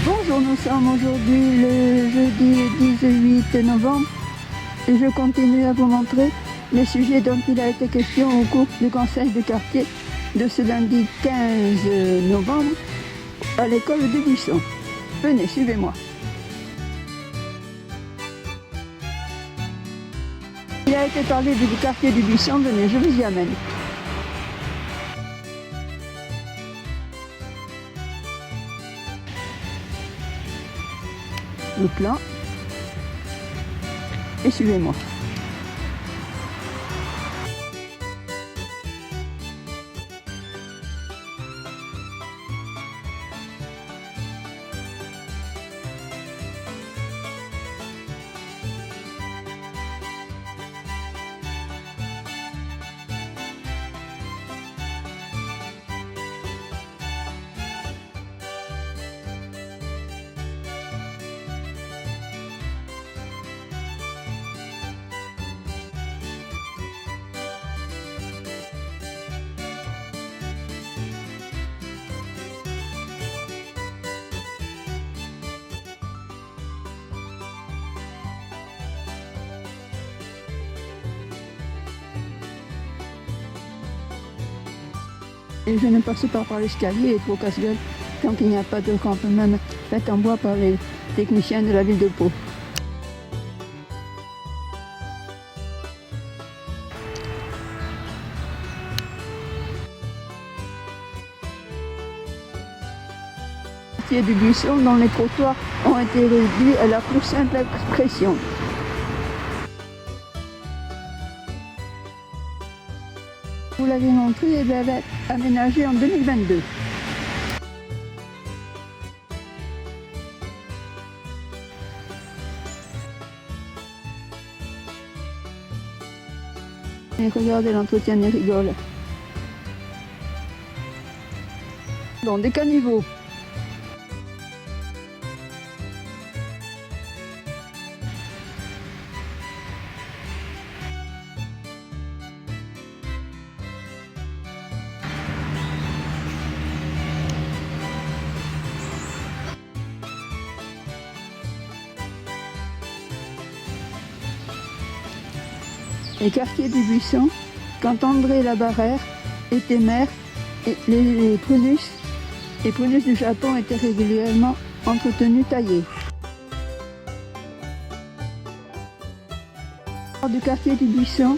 Bonjour, nous sommes aujourd'hui le jeudi 18 novembre et je continue à vous montrer les sujets dont il a été question au cours du conseil de quartier de ce lundi 15 novembre à l'école de Buisson. Venez, suivez-moi. Il a été parlé du quartier du Buisson, venez, je vous y amène. Le plan et suivez-moi. Et je ne passe pas par l'escalier et trop casse-gueule tant qu'il n'y a pas de campement fait en bois par les techniciens de la ville de Pau. Quartier du Buisson dont les trottoirs ont été réduits à la plus simple expression. Vous l'avez montré, elle va être aménagée en 2022. Et regardez l'entretien des rigoles. Bon, des caniveaux. Les quartiers du Buisson, quand André Labarrère était maire, et les prunus du Japon étaient régulièrement entretenus, taillés. Du quartier du Buisson,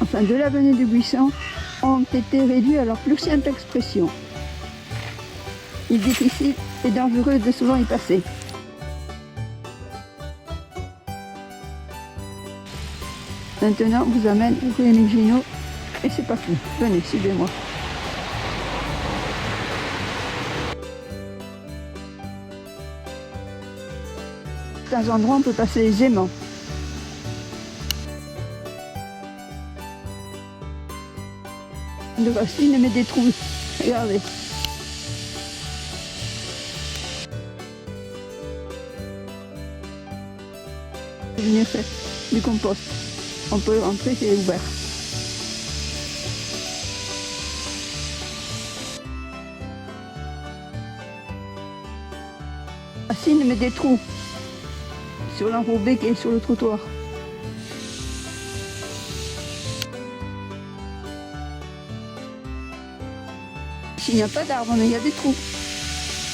enfin de l'avenue du Buisson, ont été réduits à leur plus simple expression. Il est difficile et dangereux de souvent y passer. Maintenant, on vous amène rue Émile Ginot et c'est parti. Venez, suivez-moi. Dans un endroit, on peut passer aisément. De racines mais des trous. Regardez. Venir faire du compost. On peut rentrer, c'est ouvert. Racines met des trous sur l'enrobé qui est sur le trottoir. S'il n'y a pas d'arbre, mais il y a des trous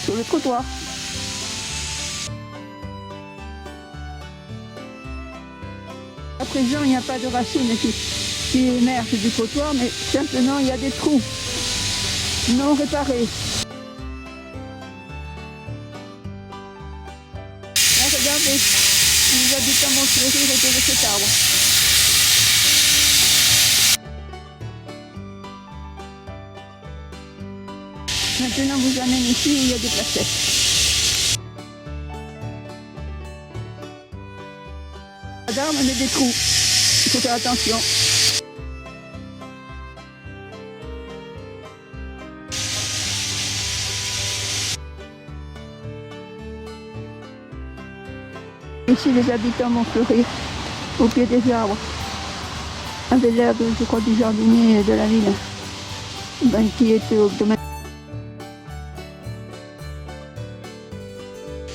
sur le trottoir. À présent, il n'y a pas de racines qui émergent du trottoir, mais simplement il y a des trous non réparés. Là, regardez, les habitants vont se rire autour de cet arbre. Maintenant, vous amène ici où il y a des placettes. D'arbres mais des trous. Il faut faire attention. Ici, les habitants vont fleurir au pied des arbres, avec l'herbe, je crois, du jardinier de la ville, qui était au domaine.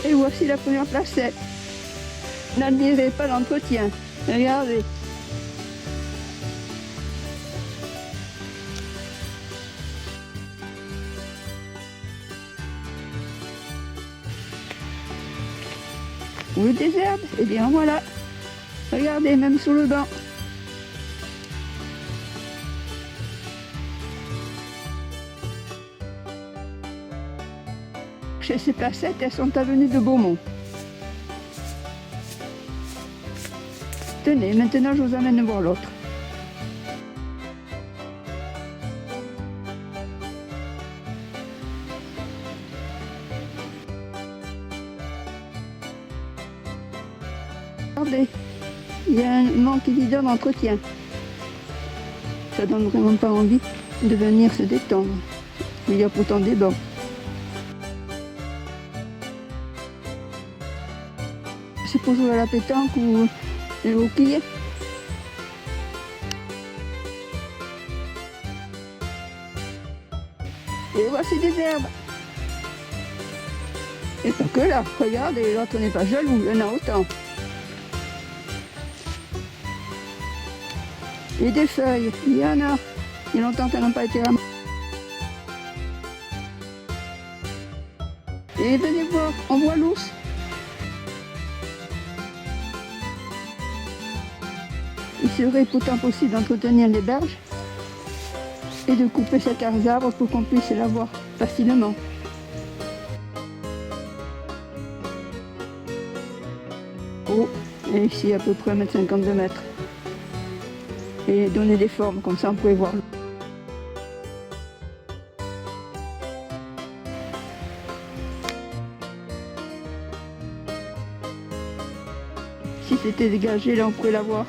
Et voici la première placette. N'admirez pas l'entretien. Regardez. Vous voulez des herbes? Eh bien voilà. Regardez, même sous le banc. Chez ces placettes, elles sont avenues de Beaumont. Tenez, maintenant je vous amène voir l'autre. Regardez, il y a un manque évident d'entretien. Ça donne vraiment pas envie de venir se détendre. Il y a pourtant des bancs. C'est pour jouer à la pétanque ou au quilles. Et voici des herbes. Et pas que là, regardez, l'autre n'est pas jaloux, il y en a autant. Et des feuilles, il y en a. Il y a longtemps qu'elles n'ont pas été ramassées. Et venez voir, on voit l'ours. Il serait pourtant possible d'entretenir les berges et de couper certains arbres pour qu'on puisse la voir facilement. Oh, et ici à peu près 1,50 m. Et donner des formes, comme ça on pourrait voir. Si c'était dégagé, là on pourrait la voir.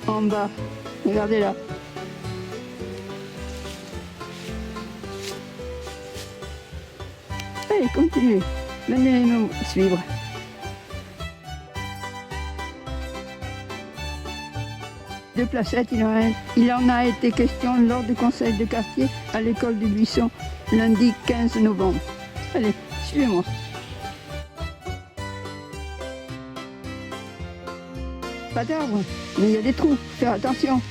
En bas, regardez là. Allez, continuez. Venez nous suivre. De placettes, il en a été question lors du conseil de quartier à l'école du Buisson, lundi 15 novembre. Allez, suivez-moi. Pas d'arbres, mais il y a des trous, faire attention.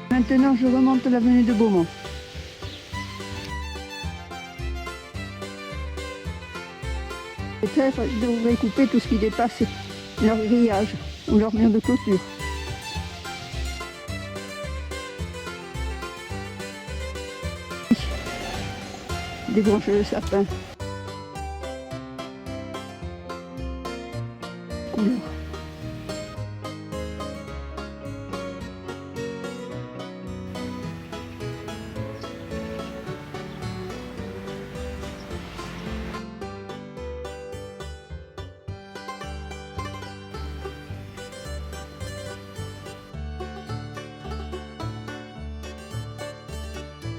Maintenant, je remonte l'avenue de Beaumont. Les trèfles devraient couper tout ce qui dépasse leur grillage ou leur mur de clôture. Des branches de sapin. Couleur.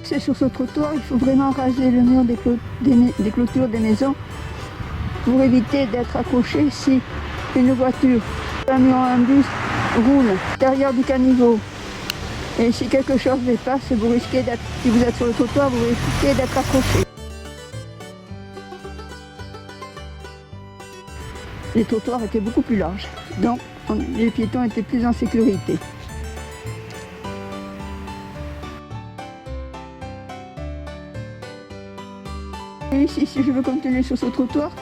C'est sur ce trottoir, il faut vraiment raser le mur des clôtures des maisons pour éviter d'être accroché si une voiture, un camion, un bus roule à l'intérieur du caniveau. Et si quelque chose dépasse, vous risquez d'être, si vous êtes sur le trottoir, vous risquez d'être accroché. Les trottoirs étaient beaucoup plus larges, donc les piétons étaient plus en sécurité. Et ici, si je veux continuer sur ce trottoir,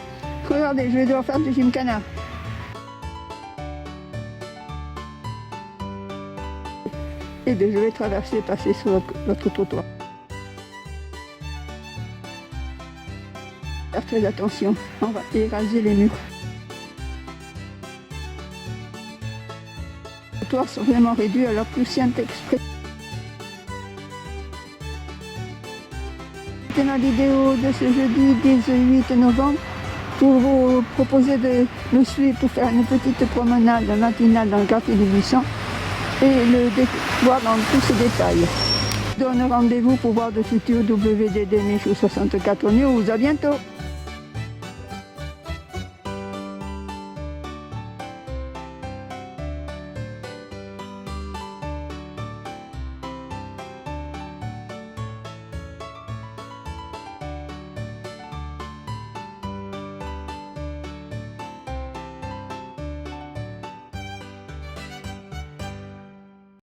regardez, je vais devoir faire du gymkhana. Et bien, je vais traverser, passer sur l'autre trottoir. Faire très attention, on va éraser les murs. Les trottoirs sont vraiment réduits à leur plus simple expression. C'était ma vidéo de ce jeudi 18 novembre pour vous proposer de nous suivre pour faire une petite promenade matinale dans le quartier du Buisson et le voir dans tous ses détails. Je donne rendez-vous pour voir de futurs WDD Michou 64 News. À bientôt!